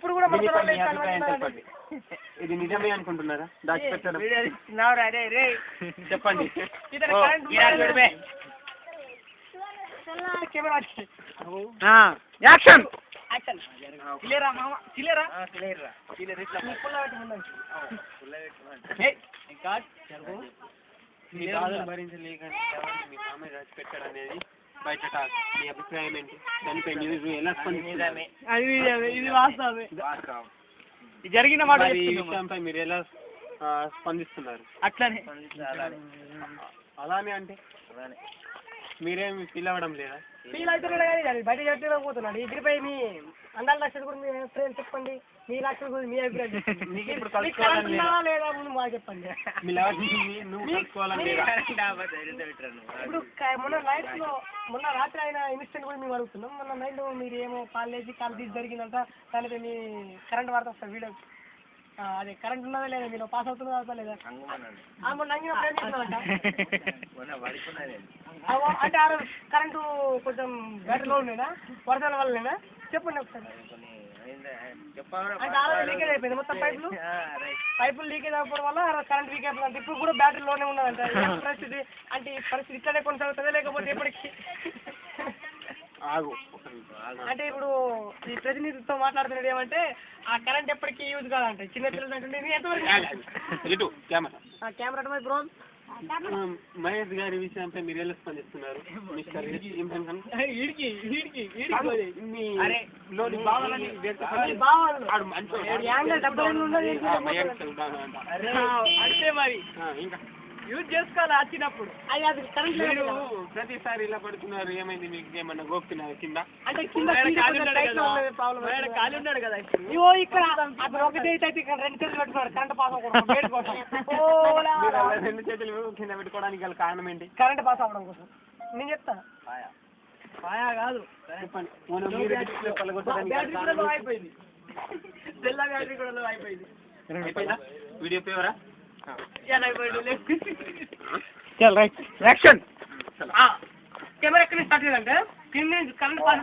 ఇప్పుడు కూడా ఇది నిజమే అనుకుంటున్నారా? దాచిపెట్టడం చెప్పండి. యాక్షన్. మీ బాధలు భరించలేక మీ మామయ్య దాచిపెట్టాడు అనేది బయట టాక్. మీ అభిప్రాయం ఏంటి? దానిపై న్యూస్ ఎలా స్పందిస్తుంది? ఇది వాస్తవమే. జరిగిన మాట ఈ విషయంపై మీరు ఎలా స్పందిస్తున్నారు? అట్లానే అలానే అంటే మీరేమి ఫీల్ అవ్వడం లేదా? ఫీల్ అవుతున్నాడు కానీ బయట చెప్పలేకపోతున్నాడు. ఇద్దరిపై మీ అందాల లక్షలు కూడా మీ ఫ్రెండ్స్ చెప్పండి. మీ లక్షలు కూడా మీ అభిప్రాయం లేదా మాకు చెప్పండి. ఇప్పుడు మొన్న రాత్రి అయిన ఇన్సిడెంట్ కూడా మేము అడుగుతున్నాం. మొన్న నైట్ మీరు ఏమో కాలేజీ తీసి జరిగిందంట. దానిపై మీ కరెంట్ వార్త వస్తుంది వీడియో. అదే కరెంట్ ఉన్నదా లేదా మీరు పాస్ అవుతున్నదా లేదా మొన్న అంటే ఆ రోజు కరెంటు కొంచెం బ్యాటరీలో ఉండేనా వర్షాల వల్లనేనా చెప్పండి ఒకసారి. అంటే ఆ రోజు లీకేజ్ అయిపోయింది మొత్తం పైపులు లీకేజ్ అయిపోవడం వల్ల కరెంట్ వీక్ అయిపోయింది. ఇప్పుడు కూడా బ్యాటరీలోనే ఉన్నదంట. పరిస్థితి అంటే ఈ పరిస్థితి ఇట్లనే కొనసాగుతుంది లేకపోతే ఎప్పటికీ అంటే ఇప్పుడు ఈ ప్రతినిధితో మాట్లాడుతున్నది ఏమంటే ఆ కరెంట్ ఎప్పటికీ యూజ్ కాదంటే చిన్న పిల్లలు అంటే కెమెరా బ్రో. మహేష్ గారి విషయంపై మీరు ఎలా స్పందిస్తున్నారు? అంటే మరి ఇంకా యూజ్ చేసుకోవాలి వచ్చినప్పుడు. మీరు ప్రతిసారి ఇలా పడుతున్నారు, ఏమైంది? మీకు ఏమన్నా గోపుతున్నారు కింద? అంటే ఖాళీ ఉన్నాడు కదా ఇక్కడ ఒకటి ఇక్కడ 2 చేతులు పెట్టుకున్నాడు కరెంట్ పాస్ అవ్వడం. 2 చేతులు కింద పెట్టుకోవడానికి గల కారణం ఏంటి? కరెంట్ పాస్ అవ్వడం కోసం. నేను చెప్తాను పాయా కాదు చెప్పండి. అయిపోయింది తెల్ల బ్యాటరీ కూడా అయిపోయింది. వీడియో పేవరా? చల్ రైట్ యాక్షన్. కెమెరా ఎక్కడ స్టార్ట్ చేయాలంటే కరెంట్ పాస్